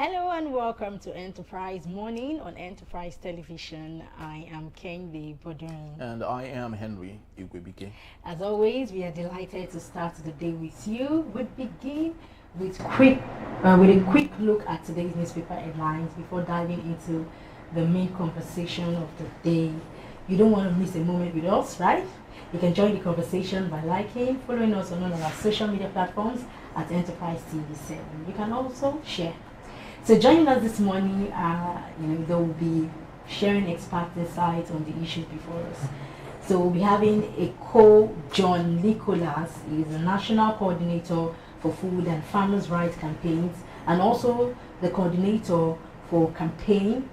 Hello and welcome to Enterprise Morning on Enterprise Television. I am Kendi Bodun. And I am Henry Igwebike. As always, we are delighted to start the day with you. We begin with a quick look at today's newspaper headlines before diving into the main conversation of the day. You don't want to miss a moment with us, right? You can join the conversation by liking, following us on all of our social media platforms at Enterprise TV7. You can also share. So joining us this morning, they will be sharing expert insights on the issues before us. So we'll be having a John Nicholas. He is the National Coordinator for Food and Farmers' Rights Campaigns, and also the coordinator for campaign.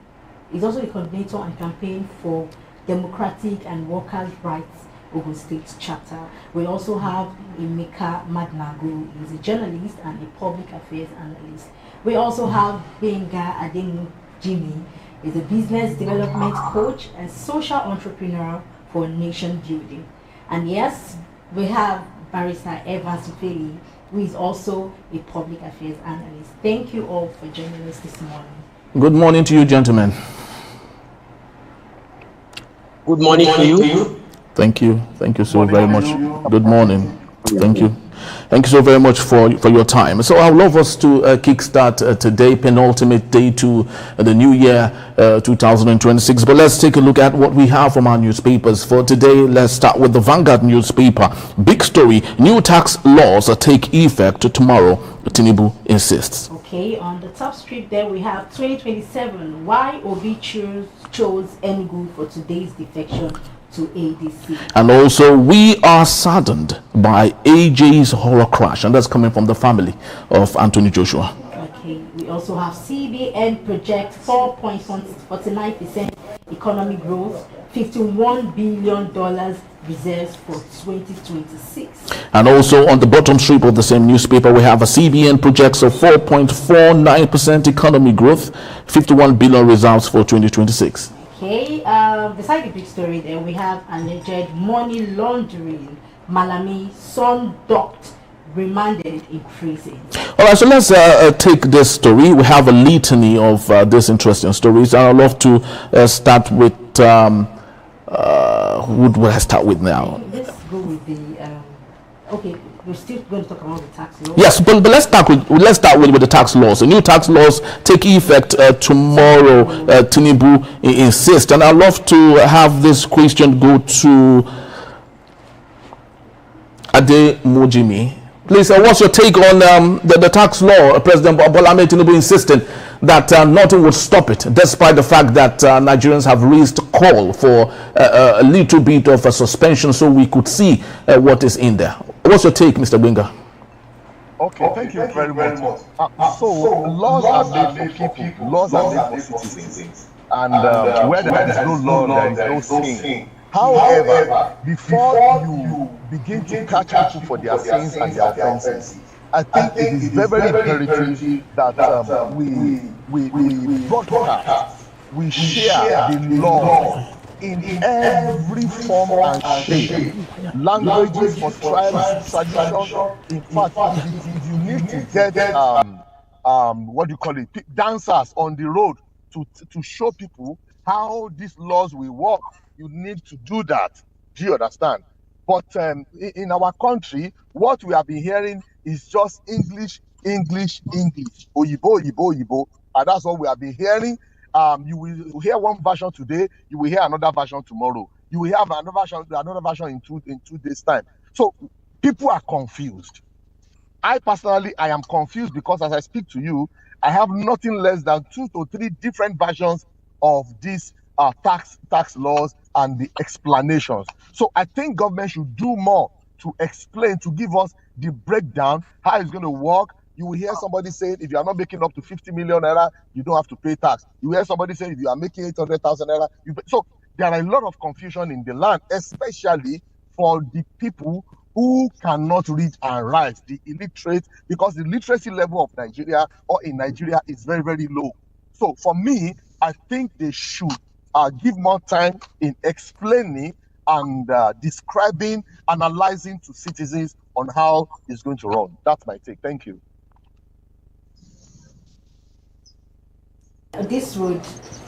He's also the coordinator and campaign for Democratic and Workers' Rights Ogun State chapter. We also have Emeka Magnago. He's a journalist and a public affairs analyst. We also have Benga Ademu Jimmy. He's a business development coach and social entrepreneur for nation building. And yes, we have Barrister Evans Ufeli, who is also a public affairs analyst. Thank you all for joining us this morning. Good morning to you, gentlemen. Good morning to you. Thank you. Thank you so very much. Good morning. Thank you. Thank you so very much for your time. So I'd love us to kickstart today, penultimate day to the new year 2026. But let's take a look at what we have from our newspapers for today. Let's start with the Vanguard newspaper. Big story: new tax laws take effect tomorrow, Tinubu insists. Okay, on the top strip there we have 2027. Why Obi chose Enugu for today's defection to ADC. And also, we are saddened by AJ's horror crash, and that's coming from the family of Anthony Joshua. Okay, we also have CBN project 4.49% economic growth, $51 billion reserves for 2026. And also on the bottom strip of the same newspaper, we have a CBN projects of 4.49% economic growth, 51 billion reserves for 2026. Okay, beside the big story there, we have alleged money laundering. Malami, son docked, remanded in prison. All right, so let's take this story. We have a litany of these interesting stories. I'd love to start with, who do I start with now? Let's go with the, okay. We're still going to talk about the tax laws. Yes, but let's start with the tax laws. The new tax laws take effect tomorrow. Tinubu insists, and I'd love to have this question go to Ade Mojimi. Please, what's your take on the tax law? President Bola Tinubu insisting that nothing would stop it, despite the fact that Nigerians have raised a call for a little bit of a suspension so we could see what is in there. What's your take, Mr. Winga? Okay, thank you very much. So, laws are made for people, laws are made for citizens. And where there is no law, there is no sin. However, before you begin to catch people for their sins and their offenses, I think it is very, very imperative that we broadcast, we share the law in every form and shape. Languages for tribes, tradition. In fact, if you need to get what do you call it, dancers on the road to show people how these laws will work, you need to do that. Do you understand? But in our country, what we have been hearing is just English, Oyibo, and that's what we have been hearing. You will hear one version today, you will hear another version tomorrow. You will have another version in two days' time. So people are confused. I personally am confused because as I speak to you, I have nothing less than 2 to 3 different versions of these tax laws and the explanations. So I think government should do more to explain, to give us the breakdown, how it's going to work. You will hear somebody saying, if you are not making up to 50 million naira, you don't have to pay tax. You hear somebody saying, if you are making 800,000 naira, you pay. So there are a lot of confusion in the land, especially for the people who cannot read and write, the illiterate, because the literacy level of Nigeria or in Nigeria is very, very low. So for me, I think they should give more time in explaining and describing, analyzing to citizens on how it's going to run. That's my take. Thank you. this would.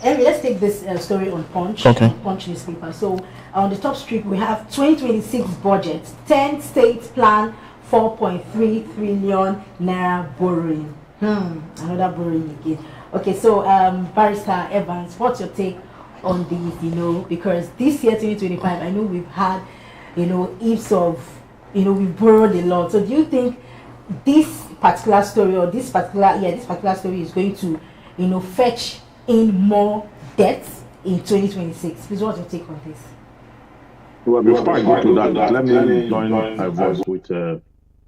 Anyway, let's take this story on Punch. Okay. Punch newspaper. So on the top strip we have 2026 budget. 10 states plan 4.3 trillion naira borrowing. Another borrowing again. Okay, so Barrister Evans, what's your take on these? Because this year 2025, I know we've had, ifs of, we've borrowed a lot. So do you think this particular story or this particular story is going to, fetch in more debts in 2026? Please, what's your take on this? Well, before I go to that, let me join my voice with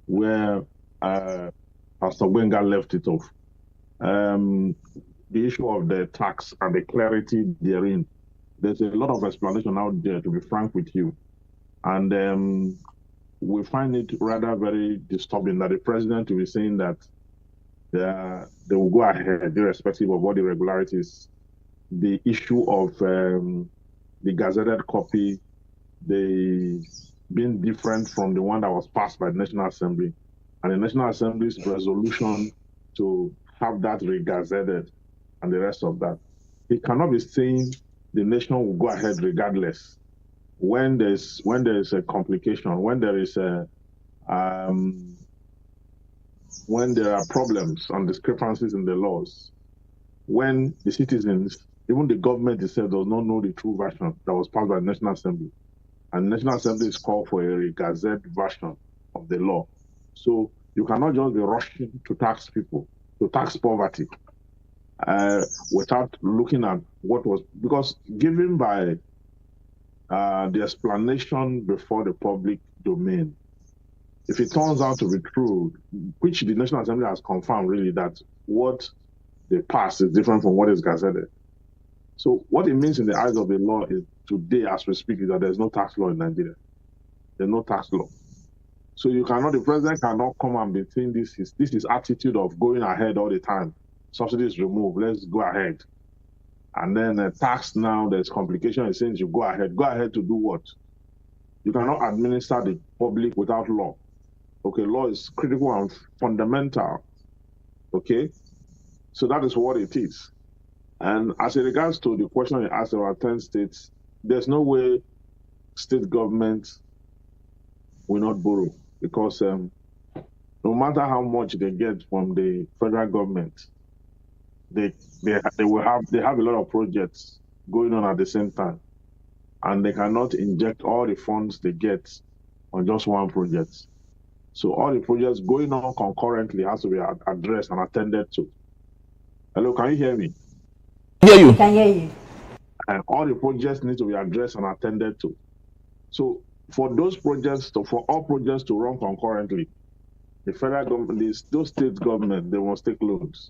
where Pastor Gbenga left it off. The issue of the tax and the clarity therein. There's a lot of explanation out there, to be frank with you. And we find it rather very disturbing that the president will be saying that they will go ahead, irrespective of what the irregularities. The issue of the gazetted copy, being different from the one that was passed by the National Assembly, and the National Assembly's resolution to have that regazetted and the rest of that. He cannot be saying the nation will go ahead regardless. When there's a complication, when there is when there are problems and discrepancies in the laws, when the citizens, even the government itself, does not know the true version that was passed by the National Assembly, and the National Assembly is called for a regazetted version of the law. So you cannot just be rushing to tax people, to tax poverty, without looking at what was, because given by the explanation before the public domain, if it turns out to be true, which the National Assembly has confirmed really that what they pass is different from what is gazetted. So what it means in the eyes of the law is today, as we speak, is that there's no tax law in Nigeria. There's no tax law. So the president cannot come and be saying this is attitude of going ahead all the time. Subsidies removed, let's go ahead. And then tax now, there's complication, it says you go ahead. Go ahead to do what? You cannot administer the public without law. Okay, law is critical and fundamental. Okay, so that is what it is. And as it regards to the question you asked about 10 states, there's no way state governments will not borrow, because no matter how much they get from the federal government, they have a lot of projects going on at the same time, and they cannot inject all the funds they get on just one project. So all the projects going on concurrently has to be addressed and attended to. Hello, can you hear me? Hear you. I can hear you. And all the projects need to be addressed and attended to. So for those projects, for all projects to run concurrently, the federal government, those state government, they must take loans.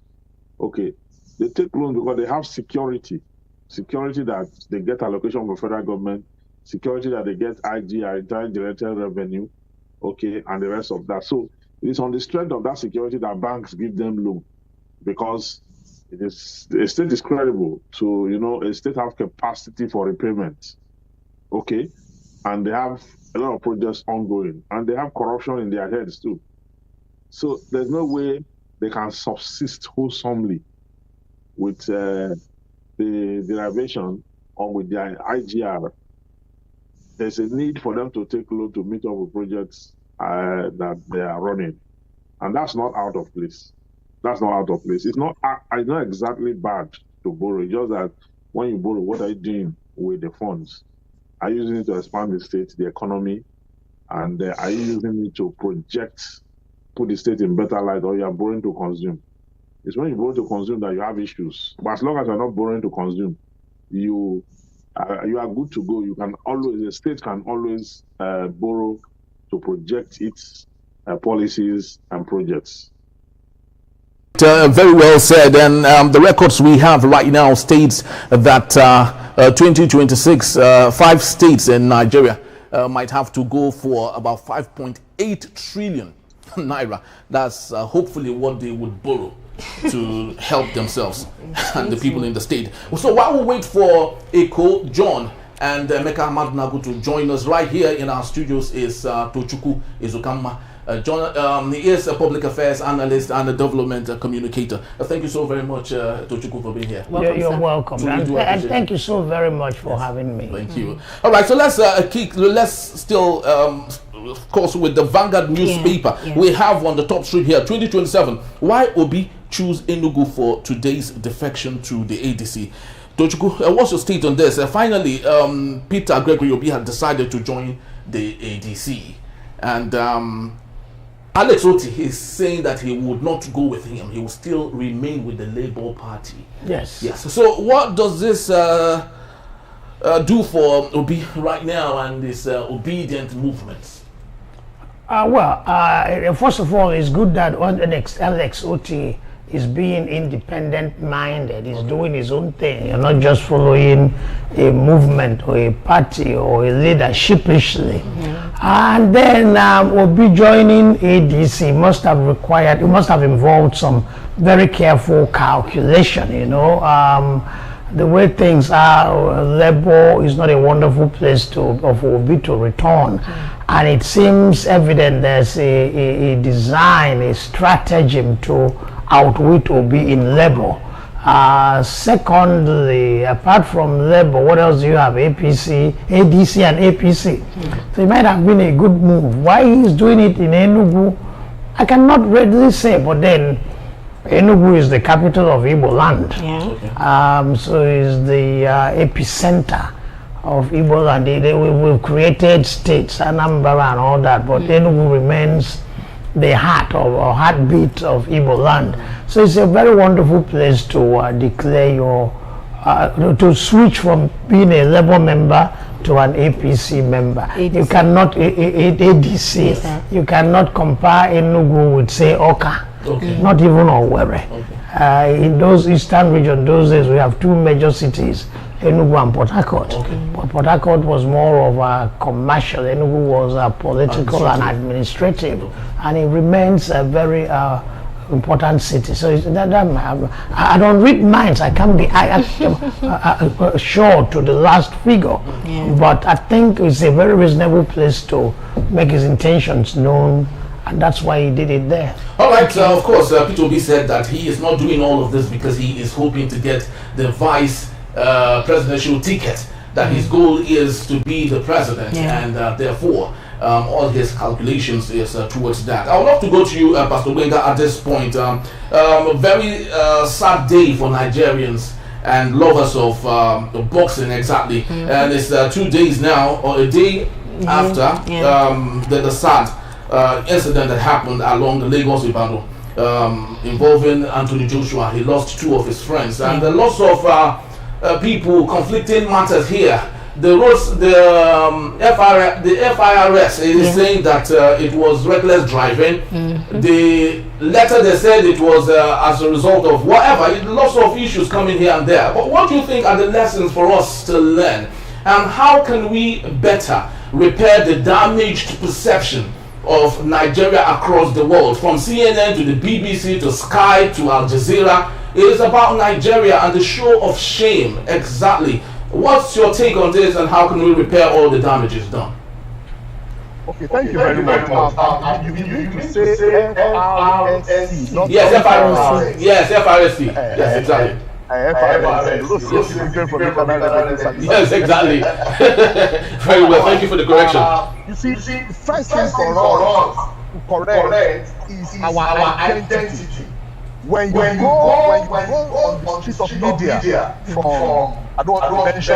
Okay, they take loans because they have security that they get allocation from the federal government, security that they get IGR, Internal Generated Revenue, okay, and the rest of that. So it is on the strength of that security that banks give them loan, because a state is credible to, a state have capacity for repayment, okay, and they have a lot of projects ongoing, and they have corruption in their heads too. So there's no way they can subsist wholesomely with the derivation or with their IGR. There's a need for them to take loan to meet up with projects that they are running, and that's not out of place. That's not out of place. It's not exactly bad to borrow. It's just that when you borrow, what are you doing with the funds? Are you using it to expand the state, the economy, and are you using it to put the state in better light, or you are borrowing to consume? It's when you borrow to consume that you have issues. But as long as you're not borrowing to consume, you are good to go. The state can always borrow to project its policies and projects. Very well said. And the records we have right now states that 2026, 5 states in Nigeria might have to go for about 5.8 trillion naira. That's hopefully what they would borrow to help themselves and the people in the state. So while we wait for Eko, John, and Emeka Madnago to join us, right here in our studios is Tochukwu Ezokamma. He is a public affairs analyst and a development communicator. Thank you so very much, Tochukwu, for being here. You're welcome. And thank you so very much for having me. Thank you. All right, so let's still, of course, with the Vanguard newspaper. We have on the top strip here, 2027, why Obi choose Enugu for today's defection to the ADC. Tochukwu, what's your state on this? Finally, Peter Gregory Obi had decided to join the ADC. And Alex Oti is saying that he would not go with him. He will still remain with the Labour Party. Yes. So what does this do for Obi right now and this obedient movements? First of all, it's good that Alex Oti is being independent-minded. He's doing his own thing. You're not just following a movement or a party or a leader sheepishly. And then Obi joining ADC must have involved some very careful calculation. The way things are, Labour is not a wonderful place of Obi to return. And it seems evident there's a design, a stratagem to outwit Obi in Labour. Secondly, apart from Labour, what else do you have? ADC and APC. So it might have been a good move. Why he's doing it in Enugu, I cannot readily say, but then Enugu is the capital of Igbo land. So it's the epicenter of Igbo land. We've created states, Anambra and all that, but Enugu remains the heart or heartbeat of Igbo land. So it's a very wonderful place to declare to switch from being a Labour member to an APC member. ADC. You cannot ADC. Yes, you cannot compare Enugu with, say, Oka. Not even Owerri. In those eastern region, those days we have two major cities, Enugu and Port Harcourt. But Port Harcourt was more of a commercial. Enugu was political and administrative, and it remains a very important city. So I don't read minds. I can't be sure to the last figure, but I think it's a very reasonable place to make his intentions known. And that's why he did it there. All right, of course, Peter Obi said that he is not doing all of this because he is hoping to get the vice presidential ticket, that his goal is to be the president, and therefore all his calculations is towards that. I would love to go to you, Pastor Gbenga, at this point. A very sad day for Nigerians and lovers of boxing, exactly. And it's 2 days now, or a day after the sad incident that happened along the Lagos-Ibadan involving Anthony Joshua. He lost 2 of his friends, and the loss of people, conflicting matters here. The FIRS is saying that it was reckless driving. The letter, they said it was as a result of whatever. Lots of issues coming here and there. But what do you think are the lessons for us to learn, and how can we better repair the damaged perception of Nigeria across the world, from CNN to the BBC to Sky to Al Jazeera? It is about Nigeria and the show of shame. Exactly. What's your take on this, and how can we repair all the damages done? Okay, thank you very much. You need to say FRSC, not FRSC. Yes, FRSC. Yes, exactly. Yes, exactly. Very well. Thank you for the correction. You see, the first thing for us to correct is our identity. When you go on the street of media, from I don't want to mention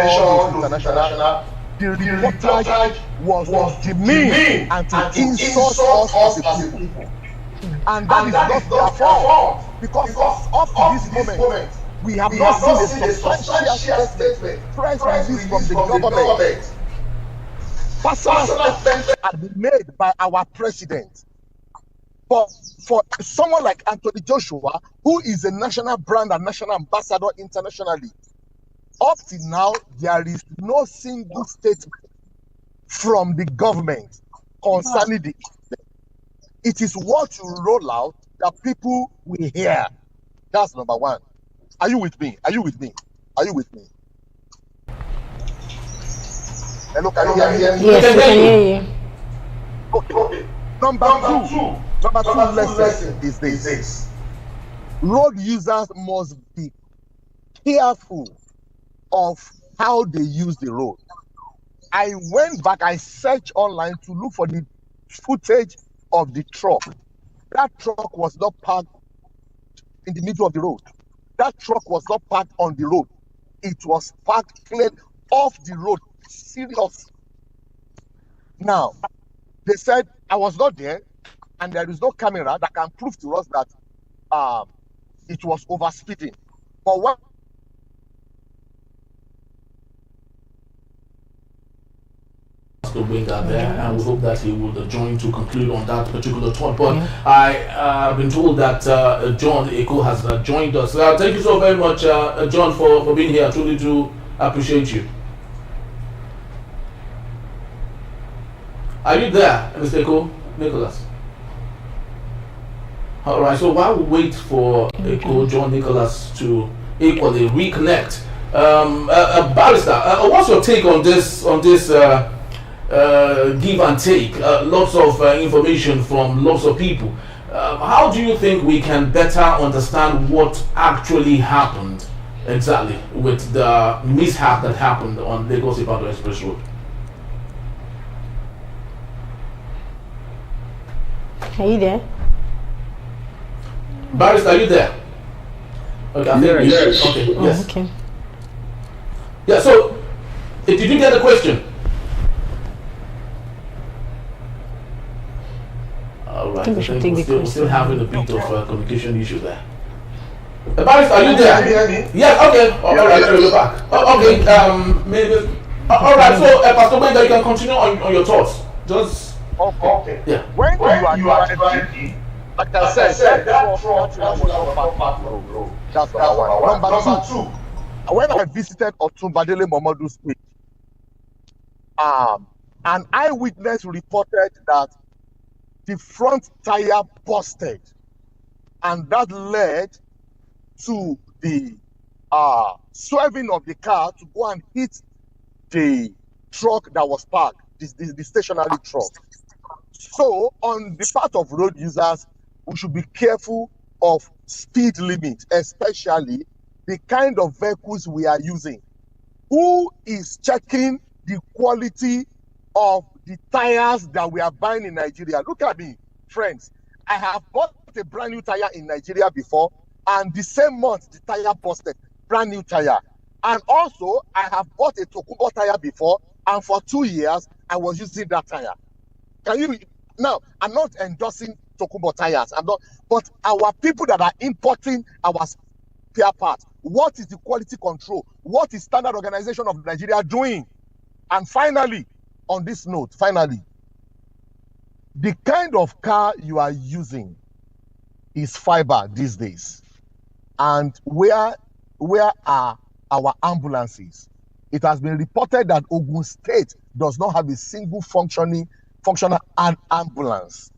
international, the reportage was demean and to insult us as a people. And that is not their fault, because up to this moment, we have not seen a substantial statement, press release from the government. Personal statements have been made by our president. But for someone like Anthony Joshua, who is a national brand and national ambassador internationally, up till now, there is no single statement from the government concerning the issue. It is what you roll out that people will hear. That's number one. Are you with me? Are you with me? Are you with me? Hello, can you hear me? Yes, we can hear you. Okay. Number two lesson is this. Road users must be careful of how they use the road. I went back, I searched online to look for the footage of the truck. That truck was not parked in the middle of the road. That truck was not parked on the road. It was parked clear off the road. Serious. Now, they said I was not there, and there is no camera that can prove to us that it was over speeding. But what to bring that there, and we hope that he would join to conclude on that particular thought. But I have been told that John Eko has joined us. Thank you so very much, John, for being here. I truly do appreciate you. Are you there, Mr. Eko? Nicholas? All right, so while we wait for Eko, John Nicholas to equally reconnect, Barrister, what's your take on this give and take, lots of information from lots of people? How do you think we can better understand what actually happened exactly with the mishap that happened on Lagos-Ibadan Express Road? Are you there? Barrister, are you there? Okay, I think yes. Okay, yes. Okay. Yeah, so did you get the question? All right, I think we're still having a bit of communication issue there. Barrister, are you there? Yes, okay. All right, you're back. Okay, maybe. All right, so Pastor Benga, you can continue on your thoughts. Just okay. Yeah. When you are driving, like I said, that truck was not parked on the road. That's number one. Number two, when I visited Otunbadele Momodu Street, an eyewitness reported that the front tire busted, and that led to the swerving of the car to go and hit the truck that was parked, the stationary truck. So, on the part of road users, we should be careful of speed limit, especially the kind of vehicles we are using. Who is checking the quality of the tires that we are buying in Nigeria? Look at me, friends. I have bought a brand new tire in Nigeria before, and the same month the tire busted, brand new tire. And also, I have bought a Tokubo tire before, and for 2 years I was using that tire. Can you now? I'm not endorsing Tokubo tires. I'm not, but our people that are importing our spare parts, what is the quality control? What is Standard Organization of Nigeria doing? And finally, on this note, the kind of car you are using is fiber these days. And where are our ambulances? It has been reported that Ogun State does not have a single functional ambulance.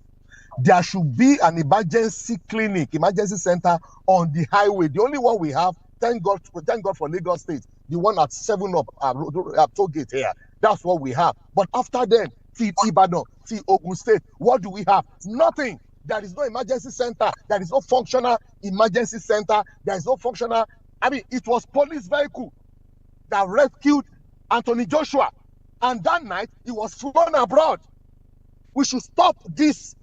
There should be an emergency clinic, emergency center on the highway. The only one we have, thank God for Lagos State, the one at 7-Up toll gate here. That's what we have. But after then, see Ibadan, see Ogun State, what do we have? Nothing. There is no emergency center. There is no functional emergency center. There is no functional. I mean, it was police vehicle that rescued Anthony Joshua, and that night he was flown abroad. We should stop this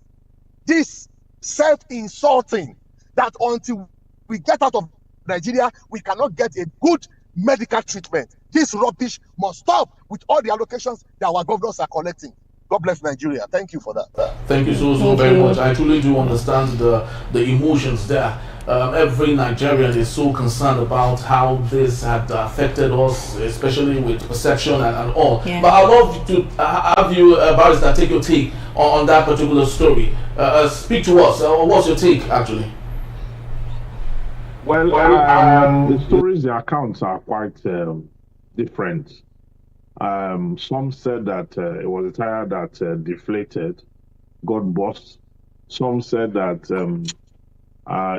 self-insulting that until we get out of Nigeria, we cannot get a good medical treatment. This rubbish must stop with all the allocations that our governors are collecting. God bless Nigeria. Thank you for that. Thank you so very much. I truly do understand the emotions there. Every Nigerian is so concerned about how this had affected us, especially with perception and all. Yeah. But I'd love to have you, Barrister, take your take on that particular story. Speak to us. What's your take, actually? Well, the stories, the accounts are quite different. Some said that it was a tire that deflated, got burst. Some said that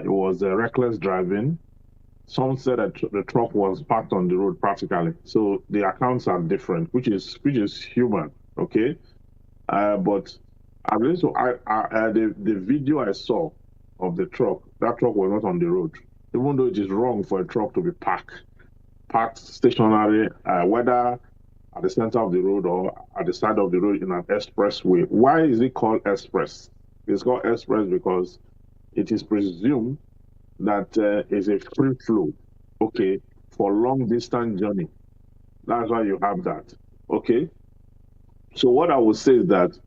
it was reckless driving. Some said that the truck was parked on the road practically. So the accounts are different, which is human, okay? But At least the video I saw of the truck, that truck was not on the road. Even though it is wrong for a truck to be parked stationary, whether at the center of the road or at the side of the road in an expressway. Why is it called express? It's called express because it is presumed that it's a free flow, okay, for long distance journey. That's why you have that, okay? So what I would say is that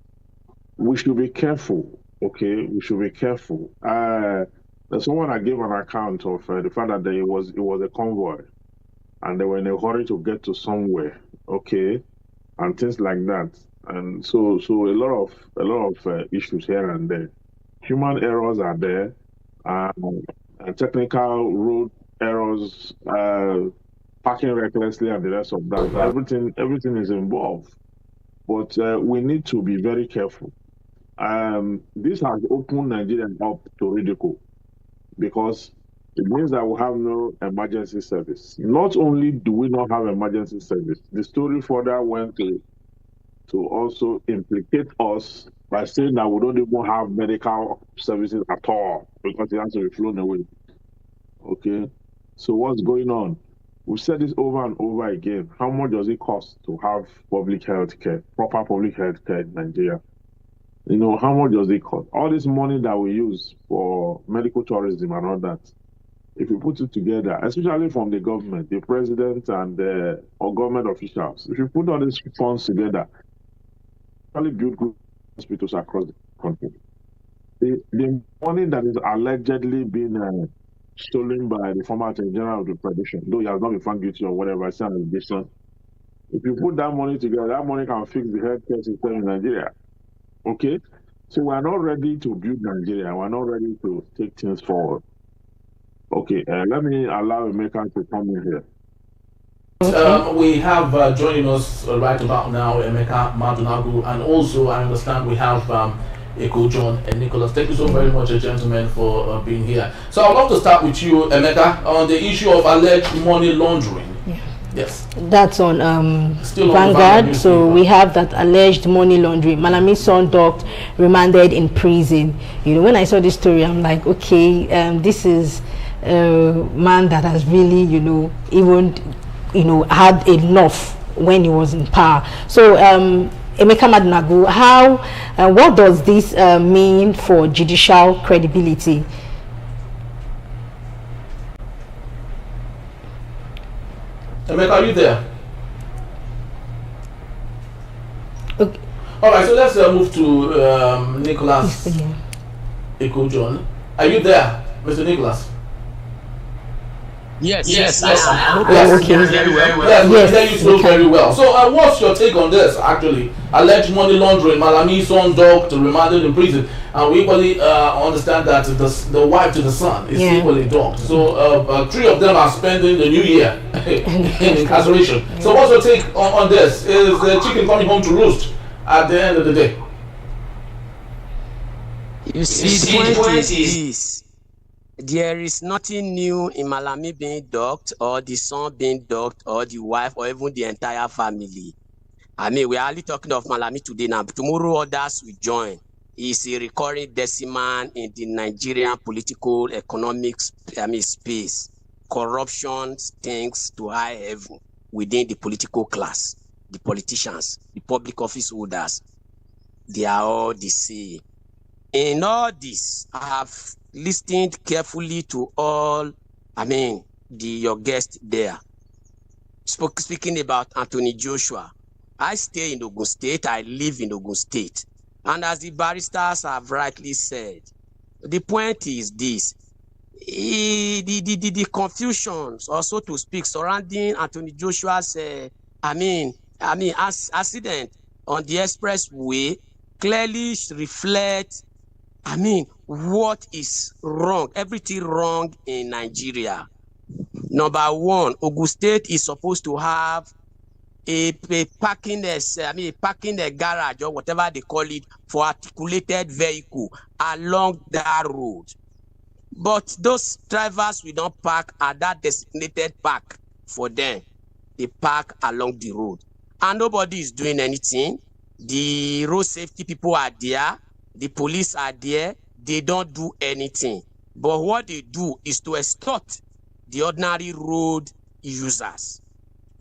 we should be careful, okay? We should be careful. There's someone that gave an account of the fact that it was a convoy, and they were in a hurry to get to somewhere, okay, and things like that. And so a lot of issues here and there. Human errors are there, technical road errors, parking recklessly, and the rest of that. Everything is involved. But we need to be very careful. This has opened Nigeria up to ridicule because it means that we have no emergency service. Not only do we not have emergency service, the story further went to also implicate us by saying that we don't even have medical services at all because it has to be flown away. Okay, so what's going on? We've said this over and over again. How much does it cost to have public health care, proper public health care in Nigeria? You know, how much does it cost? All this money that we use for medical tourism and all that, if you put it together, especially from the government, the president and or government officials, if you put all these funds together, really build good hospitals across the country. The money that is allegedly being stolen by the former Attorney General of the Federation, though he has not been found guilty or whatever, it's an allegation. If you put that money together, that money can fix the healthcare system in Nigeria. Okay? So we're not ready to build Nigeria. We're not ready to take things forward. Okay, let me allow Emeka to come in here. We have joining us right about now, Emeka Madunagu, and also I understand we have Eko John and Nicholas. Thank you so very much, gentlemen, for being here. So I'd love to start with you, Emeka, on the issue of alleged money laundering. Yeah. Yes. That's on Vanguard. So we have that alleged money laundering. Malami's son docked, remanded in prison. You know, when I saw this story, I'm like, okay, this is a man that has really, had enough when he was in power. So Emeka Madunagu, what does this mean for judicial credibility? Emeka, are you there? Okay. All right, so let's move to Nicholas Eko John. Are you there, Mr. Nicholas? Yes. Okay. Very well. Yes, you very well. So, what's your take on this? Actually, alleged money laundering, Malami's son docked, remanded in prison, and we equally understand that the wife to the son is equally docked. So, three of them are spending the new year in incarceration. So, what's your take on this? Is the chicken coming home to roost at the end of the day? You see, the point is this. There is nothing new in Malami being docked, or the son being docked, or the wife, or even the entire family. I mean, we are only talking of Malami today now. Tomorrow, others will join. He's a recurring decimal in the Nigerian political, economic space. Corruption stinks to high heaven within the political class. The politicians, the public office holders, they are all the same. In all this, I have listened carefully to all, your guests there. Speaking about Anthony Joshua, I stay in Ogun State, I live in Ogun State. And as the barristers have rightly said, the point is this. The confusions, or so to speak, surrounding Anthony Joshua's accident on the expressway clearly reflects what is wrong, everything wrong in Nigeria. Number one, Ogun State is supposed to have a parking garage or whatever they call it for articulated vehicle along that road. But those drivers will not park at that designated park for them. They park along the road. And nobody is doing anything. The road safety people are there. The police are there. They don't do anything. But what they do is to extort the ordinary road users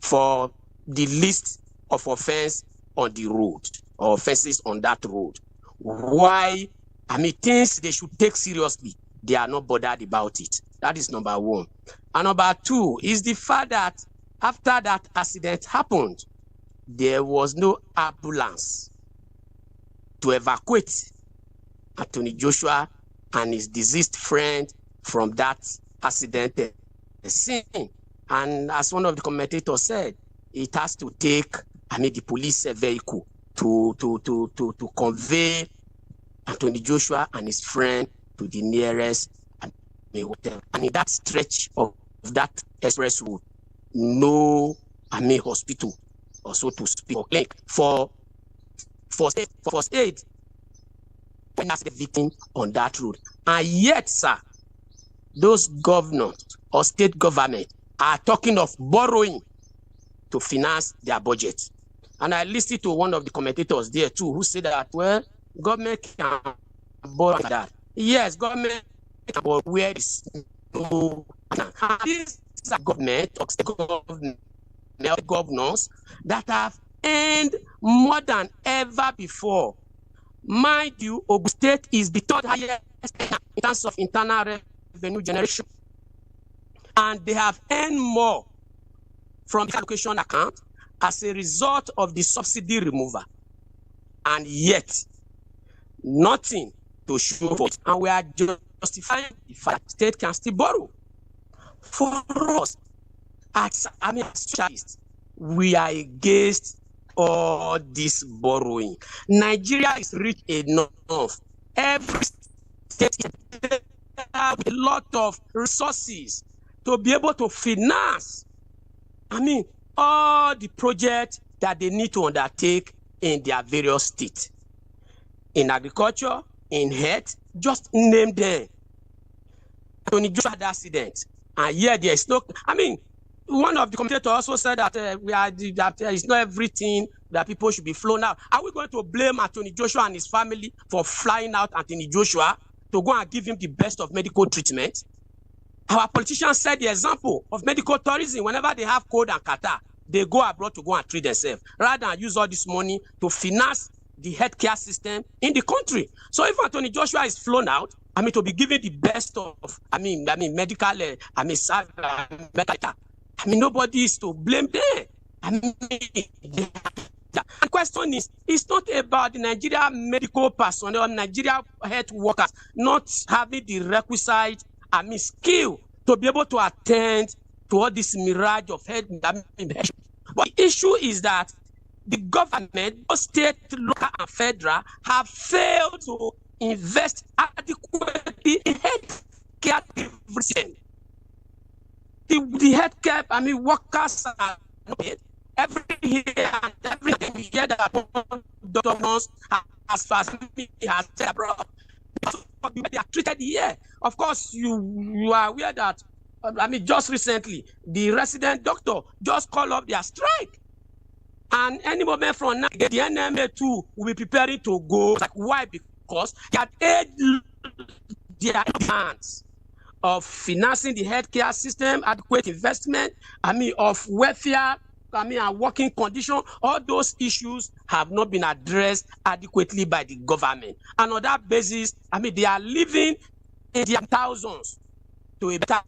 for the list of offense on the road or offenses on that road. Why? I mean, things they should take seriously. They are not bothered about it. That is number one. And number two is the fact that after that accident happened, there was no ambulance to evacuate Anthony Joshua and his deceased friend from that accident scene. And as one of the commentators said, it has to take, the police vehicle to convey Anthony Joshua and his friend to the nearest hotel. And in that stretch of that express road, no hospital, or so to speak, or clinic for first aid as the victim on that road. And yet, sir, those governors or state government are talking of borrowing to finance their budget. And I listened to one of the commentators there too, who said that, well, government can borrow that. Yes, government can borrow where is no. These are government or state governors that have earned more than ever before. Mind you, Ogun State is the third highest in terms of internal revenue generation. And they have earned more from the allocation account as a result of the subsidy removal. And yet, nothing to show for it. And we are justifying the fact state can still borrow. For us, as socialists, we are against all this borrowing. Nigeria is rich enough. Every state has a lot of resources to be able to finance, all the projects that they need to undertake in their various states. In agriculture, in health, just name them. Tony Joshua had accident, and yet there is no, one of the commentators also said that that it's not everything that people should be flown out. Are we going to blame Anthony Joshua and his family for flying out Anthony Joshua to go and give him the best of medical treatment? Our politicians set the example of medical tourism. Whenever they have cold and catarrh, they go abroad to go and treat themselves, rather than use all this money to finance the healthcare system in the country. So if Anthony Joshua is flown out, to be given the best of, medical, nobody is to blame there. The question is, it's not about the Nigerian medical personnel, Nigerian health workers not having the requisite, skill to be able to attend to all this mirage of health. But the issue is that the government, both state, local, and federal, have failed to invest adequately in health care. The healthcare, workers are not paid. Every year and every day we hear that doctors as far as me has said abroad, they are treated here. Of course, you are aware that just recently the resident doctor just called up their strike, and any moment from now the NMA too will be preparing to go. Like, why? Because they had aid their hands of financing the healthcare system, adequate investment, of welfare, and working condition. All those issues have not been addressed adequately by the government. And on that basis, they are living in their thousands to a better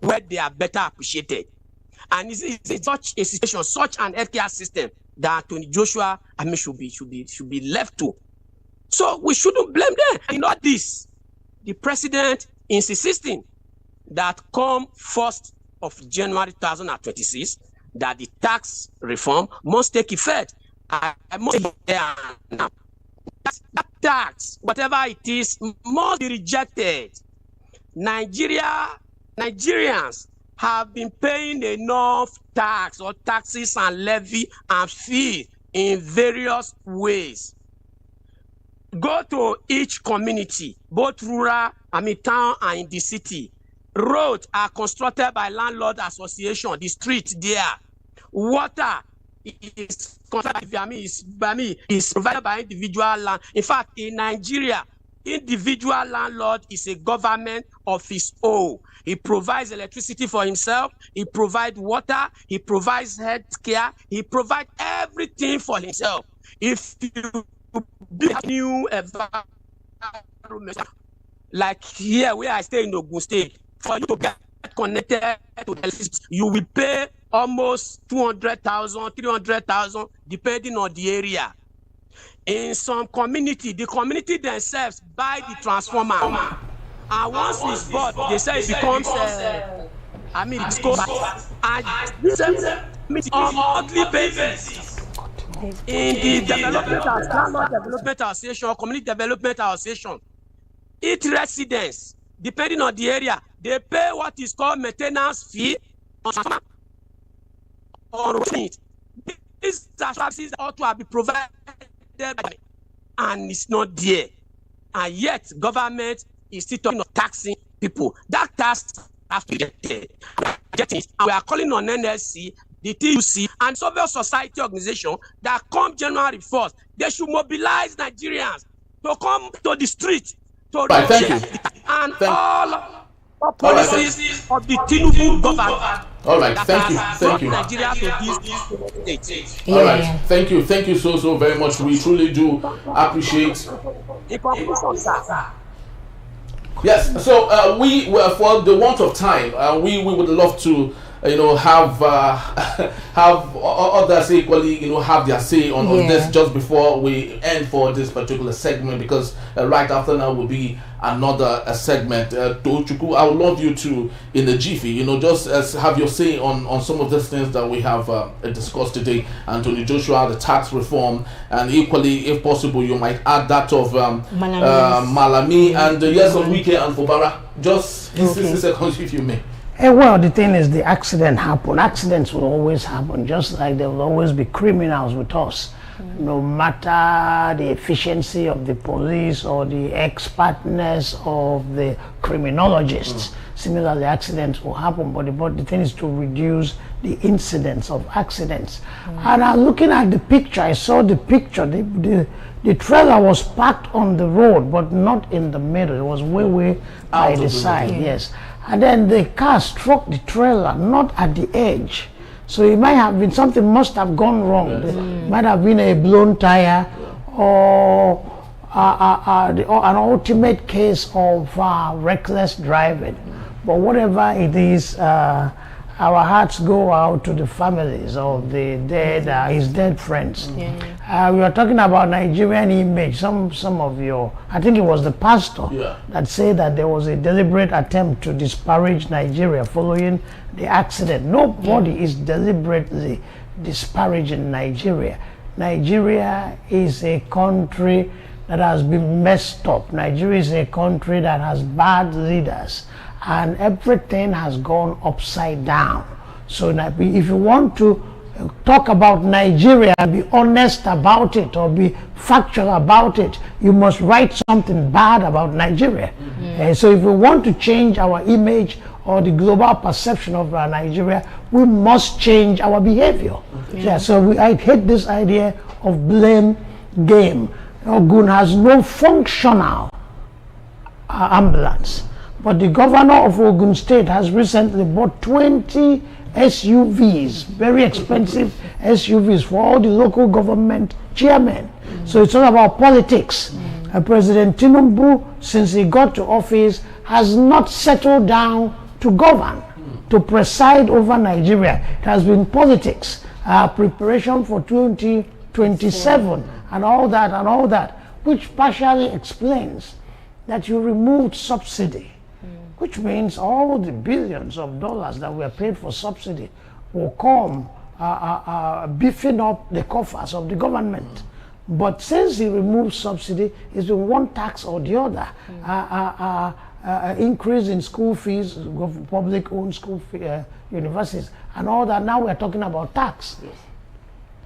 where they are better appreciated. And it's such a situation, such an healthcare system that Anthony Joshua, should be left to. So we shouldn't blame them. And all this, the president is insisting that come 1st of January 2026, that the tax reform must take effect. I must say now, that tax, whatever it is, must be rejected. Nigerians have been paying enough tax or taxes and levy and fee in various ways. Go to each community, both rural, town, and in the city. Roads are constructed by landlord association, the streets there. Water is provided by individual land. In fact, in Nigeria, individual landlord is a government of his own. He provides electricity for himself, he provides water, he provides health care, he provides everything for himself. If you build a new environment, like here where I stay in Ogun State, for you to get connected to electricity, you will pay almost 200,000, 300,000, depending on the area. In some community, the community themselves buy the transformer, and once it's bought, they say it becomes it's called, and this on monthly basis. In the development association or community development association, each residents, depending on the area, they pay what is called maintenance fee on it. These services ought to be provided, and it's not there. And yet, government is still talking of taxing people. That tax has to get it. And we are calling on NSC, the TUC, and civil society organization that come January 1st. They should mobilize Nigerians to come to the street to and all policies of the Tinubu government. All right, thank you. Nigeria to this state. All right, thank you so very much. We truly do appreciate. Yes, so we were, for the want of time, we would love to have others equally have their say on this just before we end for this particular segment, because right after now will be another segment. Tochukwu, I would love you to, in the jiffy, just as have your say on some of these things that we have discussed today. Anthony Joshua, the tax reform, and equally, if possible, you might add that of Malami and yes, on Wike and Fubara. Just 60 seconds if you may. Well, the thing is, the accident happened. Accidents will always happen, just like there will always be criminals with us. No matter the efficiency of the police or the expertness of the criminologists, similarly, accidents will happen. But the thing is to reduce the incidence of accidents. And looking at the picture, I saw the picture. The trailer was parked on the road, but not in the middle. It was way by the side. Yes. And then the car struck the trailer, not at the edge. So it might have been something must have gone wrong. There might have been a blown tire or an ultimate case of reckless driving. But whatever it is, our hearts go out to the families of the dead, his dead friends. We were talking about Nigerian image. Some of your, I think it was the pastor that said that there was a deliberate attempt to disparage Nigeria following the accident. Nobody is deliberately disparaging Nigeria. Nigeria is a country that has been messed up. Nigeria is a country that has bad leaders, and everything has gone upside down. So if you want to talk about Nigeria and be honest about it or be factual about it, you must write something bad about Nigeria. So if we want to change our image or the global perception of Nigeria, we must change our behavior. So I hate this idea of blame game. Ogun has no functional ambulance. But the governor of Ogun State has recently bought 20 SUVs, very expensive SUVs for all the local government chairmen. So it's all about politics. President Tinubu, since he got to office, has not settled down to govern, to preside over Nigeria. It has been politics, preparation for 2027 and all that, which partially explains that you removed subsidy. Which means all the billions of dollars that were paid for subsidy will come beefing up the coffers of the government. But since he removed subsidy, it's been one tax or the other. Increase in school fees, public-owned school universities, and all that. Now we're talking about tax.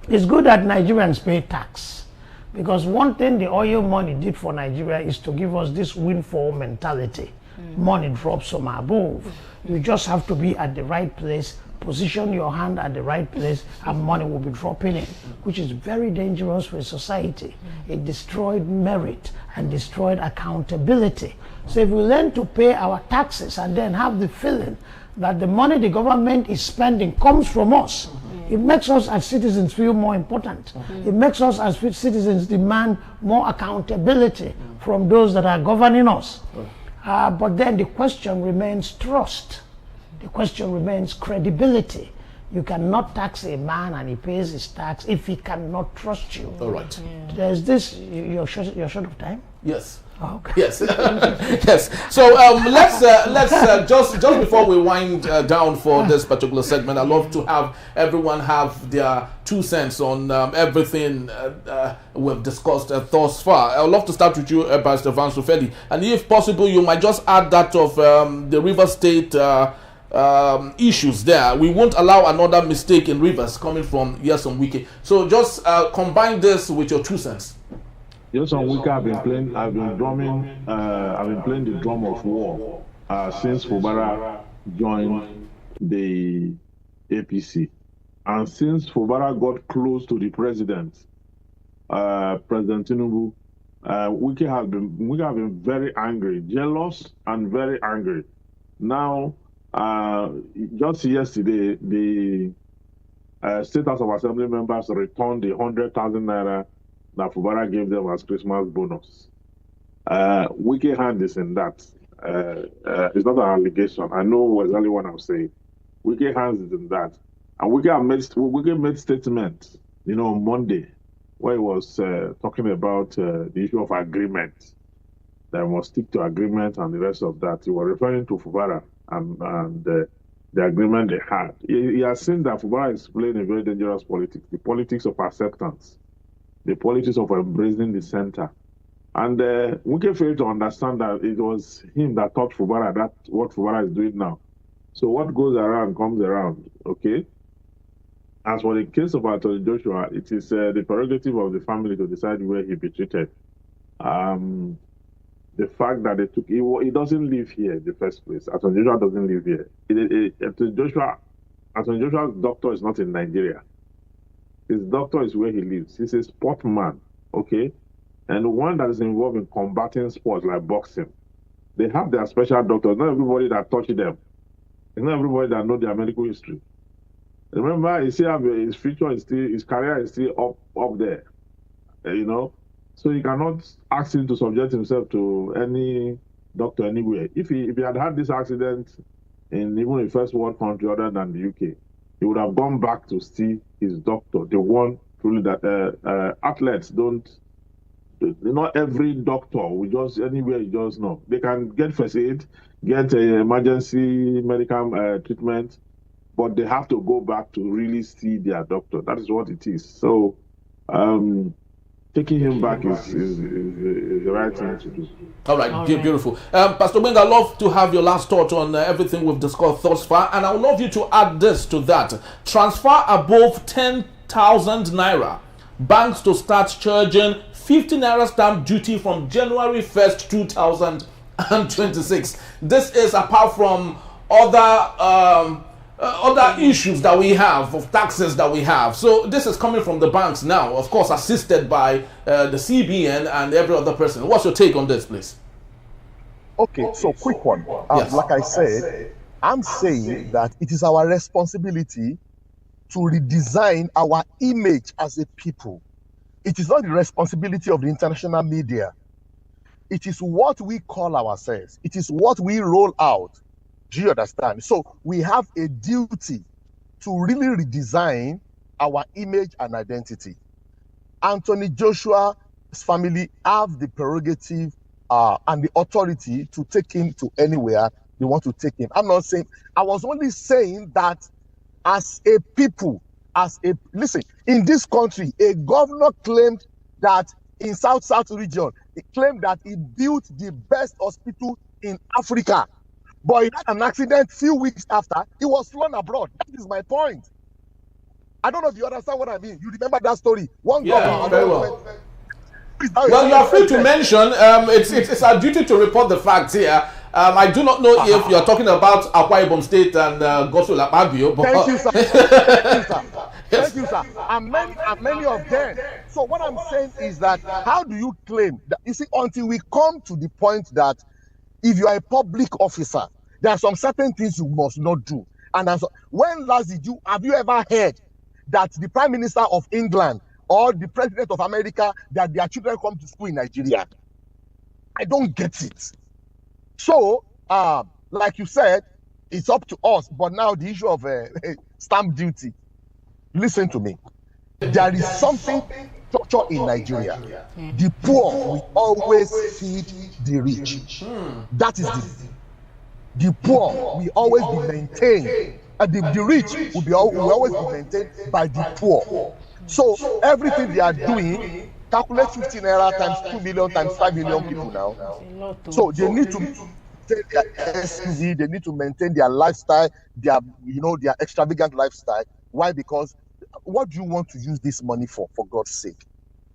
It's good that Nigerians pay tax, because one thing the oil money did for Nigeria is to give us this windfall mentality. Money drops from above. You just have to be at the right place position your hand at the right place and money will be dropping in, which is very dangerous for society. It destroyed merit and destroyed accountability. So if we learn to pay our taxes and then have the feeling that the money the government is spending comes from us, it makes us as citizens feel more important. It makes us as citizens demand more accountability from those that are governing us. But then the question remains trust. The question remains credibility. You cannot tax a man and he pays his tax if he cannot trust you. All right. There's this, you're short of time? Yes. Oh, okay. Yes. Yes. So let's just before we wind down for this particular segment, I'd love to have everyone have their 2 cents on everything we've discussed thus far. I'd love to start with you, Pastor Van Sufeli, and if possible, you might just add that of the River State issues there. We won't allow another mistake in Rivers coming from Nyesom Wike. So just combine this with your 2 cents. Yes, on Wike, I've been playing the drum of war since Fubara joined the APC, and since Fubara got close to the president, President Tinubu, Wike have been very angry, jealous, and very angry. Now, just yesterday, the State House of Assembly members returned the 100,000 naira that Fubara gave them as Christmas bonus. Wike hand is in that. It's not an allegation. I know exactly what I'm saying. Wike hands is in that. And Wike made statement, on Monday, where he was talking about the issue of agreement. That must stick to agreement and the rest of that. He was referring to Fubara and the agreement they had. He has seen that Fubara is playing a very dangerous politics, the politics of acceptance, the politics of embracing the center. And Wike failed to understand that it was him that taught Fubara that what Fubara is doing now. So what goes around comes around, okay? As for the case of Anthony Joshua, it is the prerogative of the family to decide where he be treated. The fact that they took, he doesn't live here in the first place. Anthony Joshua doesn't live here. Anthony Joshua's doctor is not in Nigeria. His doctor is where he lives. He's a sportman, okay? And one that is involved in combating sports like boxing. They have their special doctors. Not everybody that touch them. It's not everybody that know their medical history. Remember, his future is still, his career is still up there, So he cannot ask him to subject himself to any doctor anywhere. If he had this accident in even a first world country other than the UK, he would have gone back to see his doctor. The one truly that athletes don't. Not every doctor will just anywhere you just know. They can get first aid, get emergency medical treatment, but they have to go back to really see their doctor. That is what it is. So taking him back is the right thing to do. All right, beautiful. Pastor Wing, I'd love to have your last thought on everything we've discussed thus far, and I would love you to add this to that. Transfer above 10,000 naira. Banks to start charging 50 naira stamp duty from January 1st, 2026. This is apart from other issues that we have, of taxes that we have. So this is coming from the banks now, of course, assisted by the CBN and every other person. What's your take on this, please? Okay, so quick one. Yes. Like I said, I'm saying that it is our responsibility to redesign our image as a people. It is not the responsibility of the international media. It is what we call ourselves. It is what we roll out. Do you understand? So we have a duty to really redesign our image and identity. Anthony Joshua's family have the prerogative and the authority to take him to anywhere they want to take him. I'm not saying, I was only saying that as a people, listen, in this country, a governor claimed that in South region, he claimed that he built the best hospital in Africa. But he had an accident a few weeks after. He was flown abroad. That is my point. I don't know if you understand what I mean. You remember that story? One governor. Very well, you are free to mention. It's our duty to report the facts here. I do not know if you're talking about Akwa Ibom State and Gosula Bagio. Thank you, sir. Thank you, sir. Yes. Thank you, sir. And many of them. So what I'm saying is that how do you claim that? You see, until we come to the point that if you are a public officer, there are some certain things you must not do. And when last have you ever heard that the Prime Minister of England or the President of America, that their children come to school in Nigeria? I don't get it. So, like you said, it's up to us. But now the issue of stamp duty, listen to me. There is something structure in Nigeria. The poor will always feed the rich. That is the poor will always be maintained. The rich will always be maintained by the poor. So everything they are doing, calculate 15 naira times 2 million times 5 million people now. So they need to maintain their SUV, they need to maintain their lifestyle, their extravagant lifestyle. Why? Because what do you want to use this money for God's sake?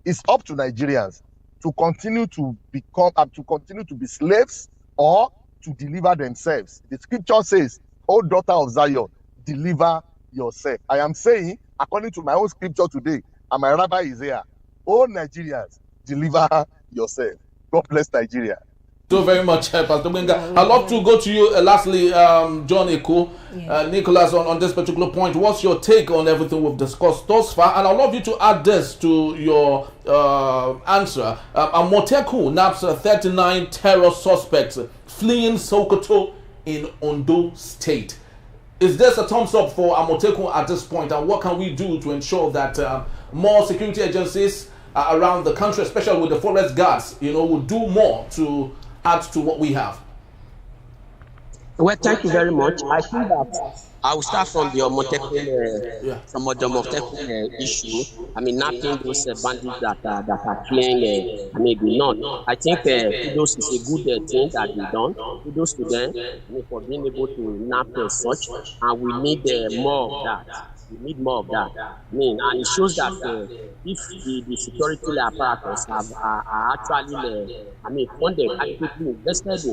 It's up to Nigerians to continue to be slaves or to deliver themselves. The scripture says, "O daughter of Zion, deliver yourself." I am saying, according to my own scripture today, and my rabbi is here, "O Nigerians, deliver yourself." God bless Nigeria. So very much, Pastor Benga. I'd love to go to you lastly, John Eko, Nicholas, on this particular point. What's your take on everything we've discussed thus far? And I'd love you to add this to your answer. Amoteku naps 39 terror suspects fleeing Sokoto in Ondo State. Is this a thumbs up for Amoteku at this point? And what can we do to ensure that more security agencies around the country, especially with the forest guards, will do more to add to what we have? Well, thank you very much. I think that I will start from the Omoteku issue. I mean, nothing those bandits that are killing. The none. I think kudos is a good thing that they done. Kudos to them for being able to nap such, and we need more of that. We need more of that. And it shows that if the security apparatus are actually, funded, adequately invested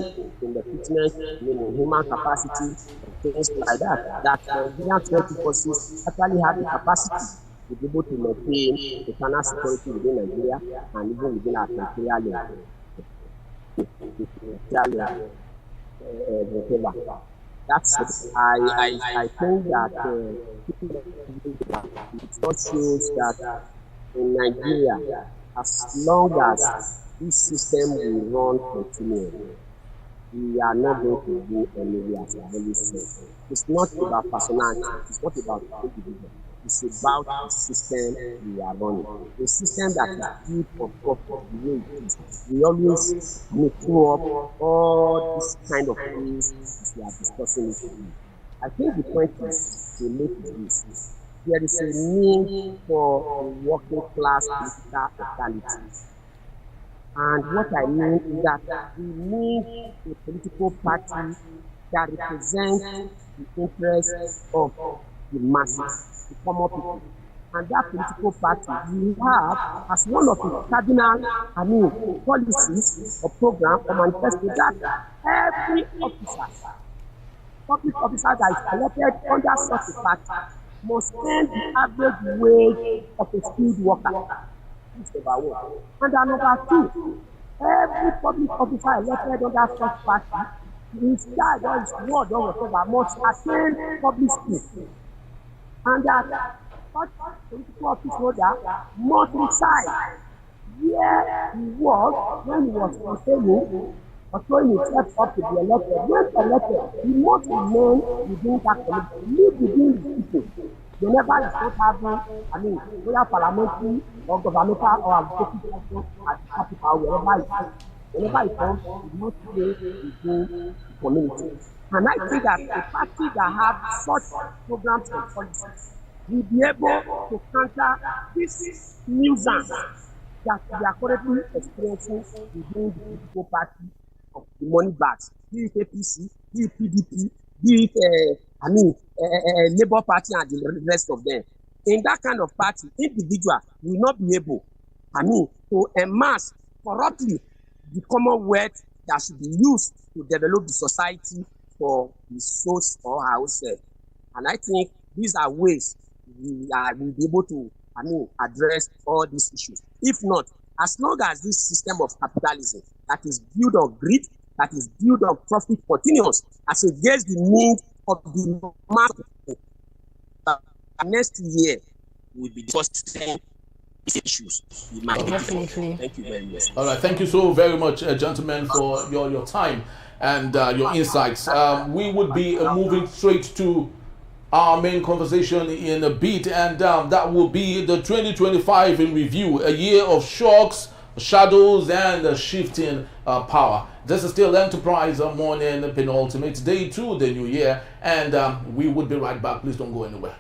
in the fitness, human capacity, things like that, Nigerian security forces actually have the capacity to be able to maintain internal security within Nigeria and even within our territorial area. That's it. I think that it just shows that in Nigeria, as long as this system will run continually, we are not going to go anywhere, as I always say. It's not about personality, it's not about individual. It's about the system we are running. A system that is built for profit the way it is. We always throw up all these kind of things as we are discussing it today. I think the point is to make this. There is a need for a working class political equality. And what I mean is that we need a political party that represents the interests of the masses, the common people. And that political party we have as one of the cardinal, policies or program or manifesto that every public officer that is elected under such a party must earn the average wage of a skilled worker. That's number one. And then number two, every public officer elected under such party, his charge or his word or whatever must attain public school. And that such political office holder must reside where he was when he was campaigning or showing himself up to be elected. When elected, he must remain within that community, live within the people. Whenever he's not having, whether parliamentary or governmental or executive function at the capital, whenever he comes, he must stay within the community. And I think that a party that have such programs and policies will be able to counter this nuisance that we are currently experiencing within the political party of the money bags, be it APC, be it PDP, be it Labour Party and the rest of them. In that kind of party, individual will not be able, to amass corruptly the Commonwealth that should be used to develop the society for the souls or ourselves. And I think these are ways will be able to, address all these issues. If not, as long as this system of capitalism that is built on greed, that is built on profit continues as against the need of the mass, next year we'll be discussing these issues. Definitely. Thank you very much. All right, thank you so very much, gentlemen, for your time and your insights. We would be moving straight to our main conversation in a bit, and that will be the 2025 in review, a year of shocks, shadows, and shifting power. This is still Enterprise Morning, penultimate day to the new year, and we would be right back. Please don't go anywhere.